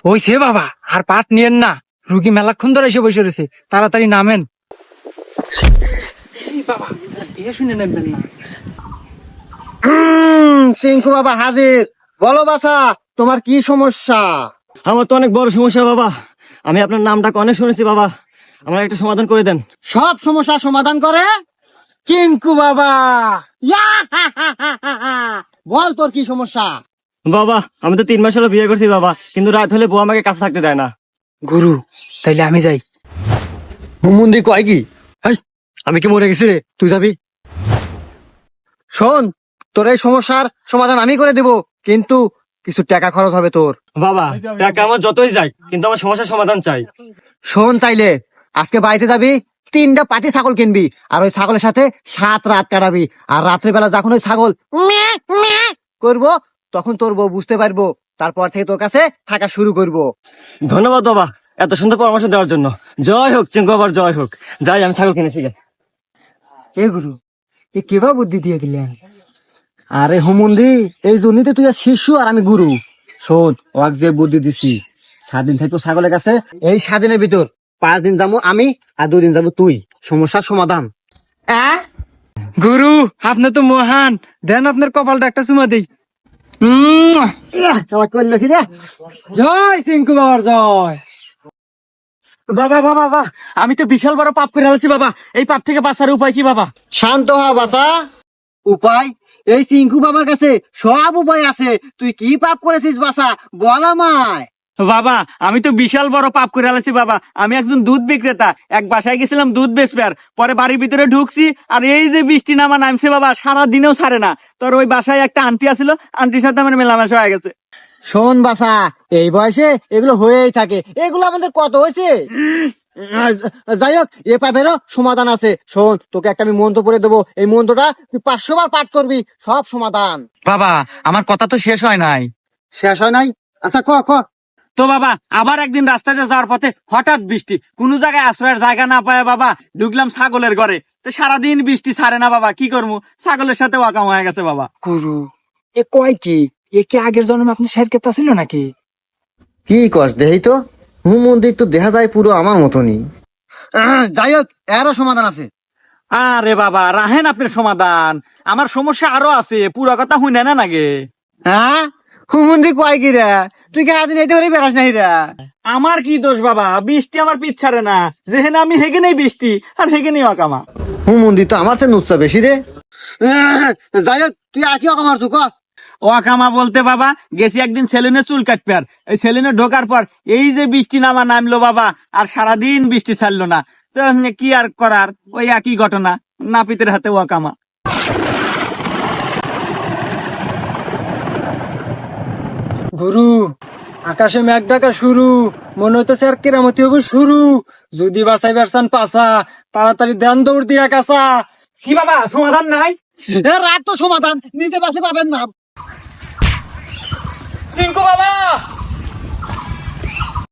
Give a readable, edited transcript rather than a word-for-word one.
হইছে বাবা, আর পাট নিয়েন না, রুগী মেলাক্ষণ ধরে এসে বসে রয়েছে, তাড়াতাড়ি নামেন। বাবা দিয়ে শুনে নেবেন না। চিঙ্কু বাবা হাজির। বলো বাছা, তোমার কি সমস্যা? আমার তো অনেক বড় সমস্যা বাবা, আমি আপনার নামটা অনেক শুনেছি বাবা, আমার একটা সমাধান করে দেন। সব সমস্যা সমাধান করে চিঙ্কু বাবা। বল তোর কি সমস্যা? বাবা আমি তো 3 মাস হলো বিয়ে করছি বাবা, কিন্তু রাত হলে বউ আমাকে কাছে থাকতে দেয় না। গুরু, তাইলে আমি যাই। হুমুন্দি কয় কি? আমি কি মরে গেছি রে? তুই যাবি? শোন, তোর এই সমস্যার সমাধান আমি করে দেব, কিন্তু কিছু টাকা খরচ হবে তোর। বাবা টাকা আমার যতই যাই, কিন্তু আমার সমস্যার সমাধান চাই। শোন তাইলে, আজকে বাড়িতে যাবি, 3টা পাটি ছাগল কিনবি, আর ওই ছাগলের সাথে 7 রাত কাটাবি, আর রাত্রিবেলা যখন ওই ছাগল করবো, তখন তোর বউ বুঝতে পারবো, তারপর থেকে তোর কাছে থাকা শুরু করবো। ধন্যবাদ বাবা এত সুন্দর পরামর্শ দেওয়ার জন্য। জয় হোক চিঙ্কু বাবার, জয় হোক। যাই আমি ছাগল কিনেছি গে। এ গুরু, এ কেবা বুদ্ধি দিয়ে দিলেন? আরে হুমুন্দি, এই জন্যই তো তুই আর শিশু আর আমি গুরু। শোন, ওয়াক যে বুদ্ধি দিছি, 7 দিন থাকবো ছাগলের কাছে, এই 7 দিনের ভিতর 5 দিন যাবো আমি, আর 2 দিন যাবো তুই। সমস্যার সমাধান। গুরু, আপনি তো মহান, দেন আপনার কপালটা একটা চুমা দেই। করলো কি রে? জয় চিঙ্কু বাবার জয়। বাবা বাবা বাবা, আমি তো বিশাল বড় পাপ করে আছি বাবা, এই পাপ থেকে বাঁচার উপায় কি বাবা? শান্ত হ বাছা। উপায়? এই চিঙ্কু বাবার কাছে সব উপায় আছে। তুই কি পাপ করেছিস বাছা, বল আমায়। বাবা আমি তো বিশাল বড় পাপ করে আছি বাবা, আমি একজন দুধ বিক্রেতা, এক বাসায় গেছিলাম দুধ বেচবার, পরে বাড়ির ভিতরে ঢুকছি, আর এই যে বৃষ্টি নামা নামছে বাবা, সারা দিনেও ছাড়ে না। তোর ওই বাসায় একটা আন্টি আছিল, আন্টির সাথে আমার মেলামেশা হয়ে গেছে। শোন বাছা, এই বয়সে এগুলো হয়েই থাকে, এগুলো আমাদের কত হয়েছে। যাই হোক, এ পাপেরও সমাধান আছে। শোন, তোকে একটা আমি মন্ত্র পড়ে দেবো, এই মন্ত্রটা তুই 500 বার পাঠ করবি, সব সমাধান। বাবা, আমার কথা তো শেষ হয় নাই। শেষ হয় নাই? আচ্ছা ক ক। তো বাবা আবার একদিন রাস্তাতে যাওয়ার পথে হঠাৎ বৃষ্টি, কোনো জায়গায় আশ্রয়ের জায়গা না পায় বাবা, ঢুকলাম ছাগলের ঘরে, তো সারাদিন বৃষ্টি ছাড়ে না বাবা, কি করবো, ছাগলের সাথে ওয়াকাম হয়ে গেছে বাবা। গুরু, এ কয় কি? এ কি আগের জন্মে আপনি শের কেতা ছিল নাকি? কি কস দেহি তো, হুমন্দির তো দেখা যায় পুরো আমার মতনই। যাই হোক, এরও সমাধান আছে। আরে বাবা রাহেন আপনার সমাধান, আমার সমস্যা আরো আছে, পুরো কথা হুই না নাগে। হ্যাঁ, হুমন্দি কয় কি রে? তুই কে আদিন এইতে করে বেড়াস নাই রে? আমার কি দোষ বাবা, বৃষ্টি আমার পিছারে না, যেহেনে আমি হেগে নেই বৃষ্টি, আর হেগে নেই ওয়াকামা। হুমন্দি তো আমার চেয়ে নুচ্ছা বেশি রে। যাই হোক, তুই আর কি অকামার তুই ক। ওয়াকামা বলতে বাবা, গেছি একদিন সেলুনে চুল কাটবে, আর এই সেলুনে ঢোকার পর এই যে বৃষ্টি নামা নামলো বাবা, আর সারাদিন বৃষ্টি ছাড়লো না, তো কি আর করার, ওই একই ঘটনা, নাপিতের হাতে ওয়াকামা। গুরু, আকাশে মেঘ ডাকা শুরু, মনে হইতেছে আর কেরামতি হবে শুরু। যদি বাঁচাই বেরসান পাছা, তাড়াতাড়ি দেন দৌড় দিয়া কাছা। কি বাবা সমাধান নাই? রাত তো সমাধান, নিজে বাসে পাবেন না। চিঙ্কু বাবা